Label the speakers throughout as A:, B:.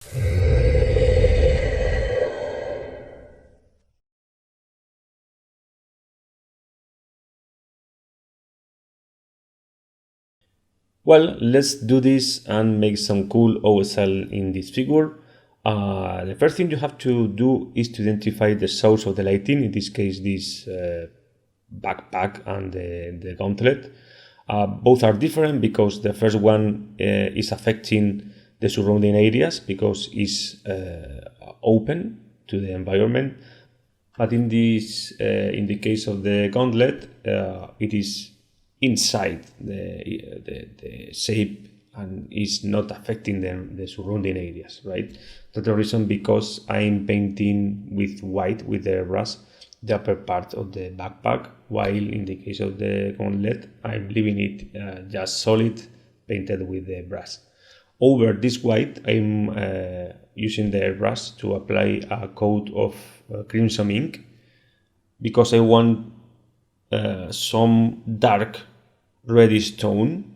A: Well, let's do this and make some cool OSL in this figure. The first thing you have to do is to identify the source of the lighting, in this case this backpack and the gauntlet. Both are different because the first one is affecting the surrounding areas because it's open to the environment. But in the case of the gauntlet, it is inside the shape and is not affecting the surrounding areas, right? That's the reason because I'm painting with white with the brush the upper part of the backpack, while in the case of the gauntlet, I'm leaving it just solid painted with the brush. Over this white, I'm using the brush to apply a coat of crimson ink because I want some dark reddish tone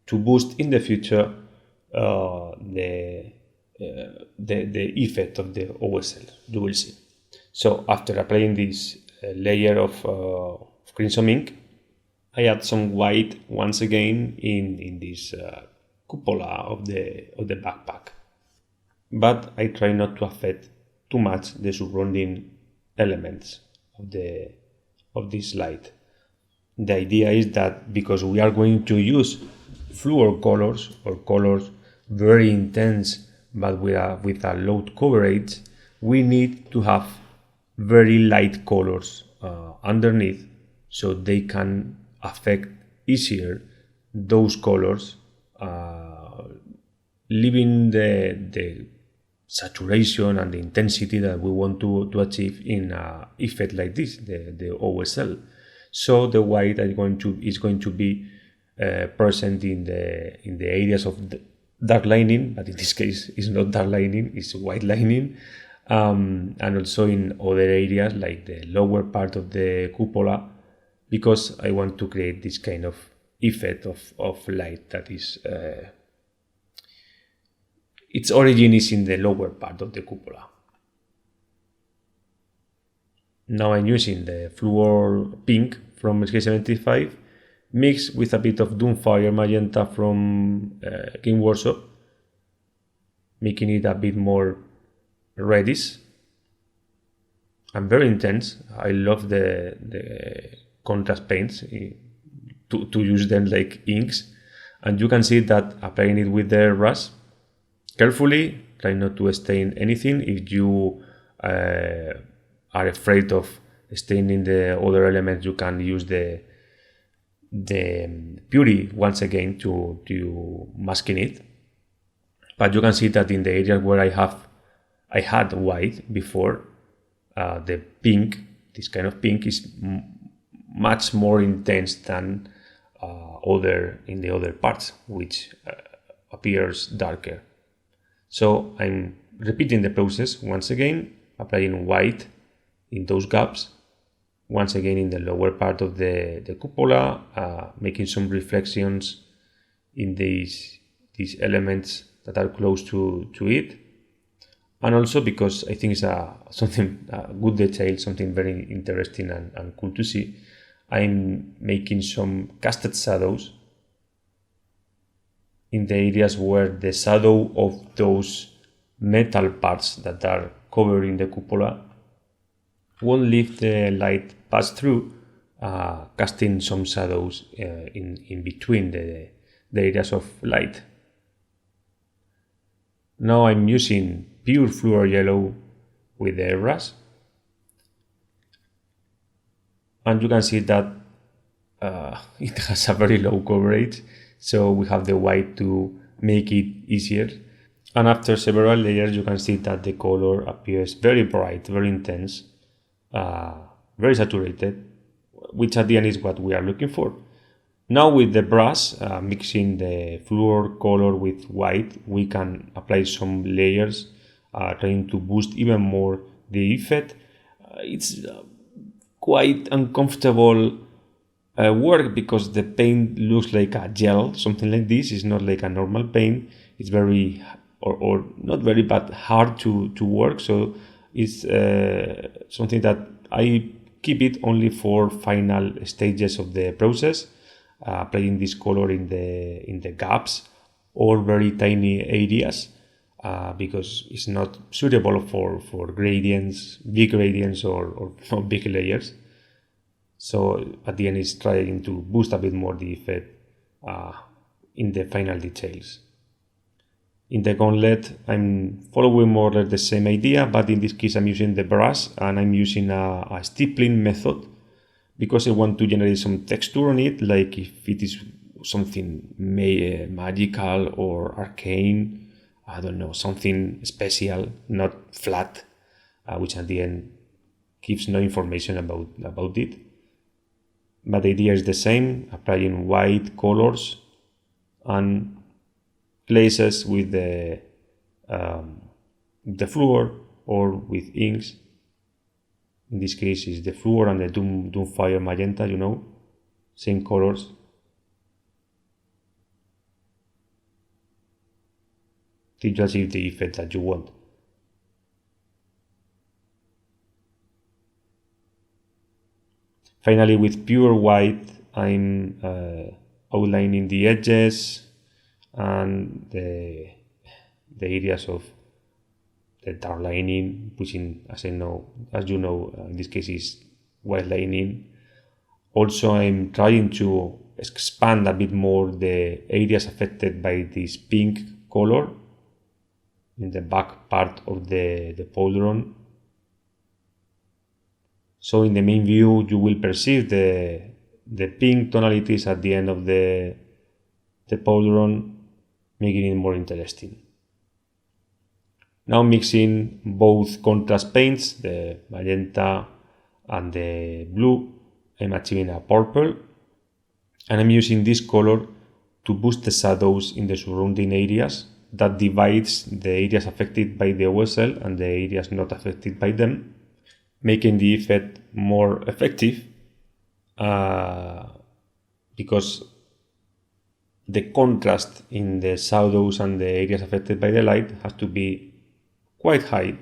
A: to boost in the future the effect of the OSL. You will see. So after applying this layer of crimson ink, I add some white once again in this cupola of the backpack. But I try not to affect too much the surrounding elements of this light. The idea is that because we are going to use fluor colors or colors very intense but with a low coverage, we need to have very light colors underneath so they can affect easier those colors, leaving the saturation and the intensity that we want to achieve in an effect like this, the OSL. So the white is going to be present in the areas of the dark lining, but in this case it's not dark lining, it's white lining, and also in other areas like the lower part of the cupola, because I want to create this kind of effect of light that is its origin is in the lower part of the cupola. Now I'm using the fluor pink from SK75 mixed with a bit of Doomfire magenta from Game Workshop, making it a bit more reddish and very intense. I love the contrast paints to use them like inks, and you can see that applying it with the brush carefully, try not to stain anything. If you are afraid of staining the other elements, you can use the purity once again to masking it. But you can see that in the areas where I had white before, the pink, this kind of pink, is much more intense than in the other parts, which appears darker. So I'm repeating the process once again, applying white in those gaps, once again in the lower part of the cupola, making some reflections in these elements that are close to it. And also because I think it's something good detail, something very interesting and cool to see, I'm making some casted shadows in the areas where the shadow of those metal parts that are covering the cupola won't leave the light pass through, casting some shadows in between the areas of light. Now I'm using pure fluor yellow with the airbrush, and you can see that it has a very low coverage, so we have the white to make it easier. And after several layers, you can see that the color appears very bright, very intense, very saturated, which at the end is what we are looking for. Now with the brush, mixing the fluor color with white, we can apply some layers, trying to boost even more the effect. It's quite uncomfortable work because the paint looks like a gel, something like this. It's not like a normal paint. It's very or not very, but hard to work. So it's something that I keep it only for final stages of the process, applying this color in the gaps or very tiny areas, because it's not suitable for gradients, big gradients or big layers. So at the end, it's trying to boost a bit more the effect in the final details. In the gauntlet, I'm following more or less the same idea, but in this case, I'm using the brush and I'm using a stippling method because I want to generate some texture on it, like if it is something magical or arcane, I don't know, something special, not flat, which at the end gives no information about it. But the idea is the same, applying white colors and places with the fluor or with inks. In this case, is the fluor and the Doomfire magenta, same colors. To achieve the effect that you want. Finally, with pure white, I'm outlining the edges and the areas of the dark lining, which as you know, in this case is white lining. Also, I'm trying to expand a bit more the areas affected by this pink color in the back part of the pauldron. So in the main view, you will perceive the pink tonalities at the end of the pauldron, making it more interesting. Now mixing both contrast paints, the magenta and the blue, I'm achieving a purple, and I'm using this color to boost the shadows in the surrounding areas that divides the areas affected by the OSL and the areas not affected by them, making the effect more effective because the contrast in the shadows and the areas affected by the light has to be quite high.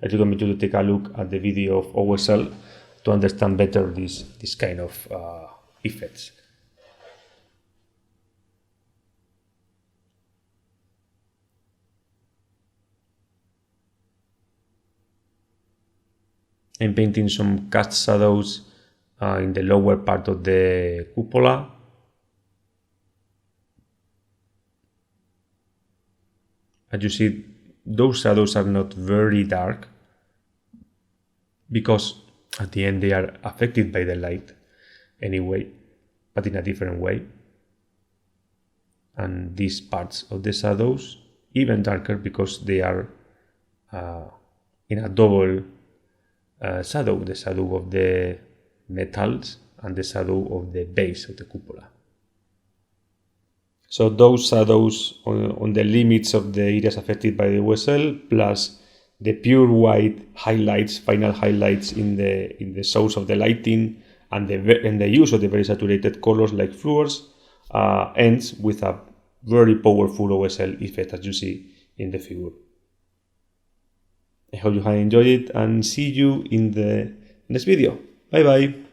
A: I recommend you to take a look at the video of OSL to understand better this kind of effects. I'm painting some cast shadows in the lower part of the cupola. As you see, those shadows are not very dark because at the end they are affected by the light anyway, but in a different way. And these parts of the shadows even darker because they are in a double shadow, the shadow of the metals and the shadow of the base of the cupola. So those shadows on the limits of the areas affected by the OSL, plus the pure white highlights, final highlights in the source of the lighting, and the use of the very saturated colors like fluors, ends with a very powerful OSL effect as you see in the figure. I hope you have enjoyed it and see you in the next video. Bye bye.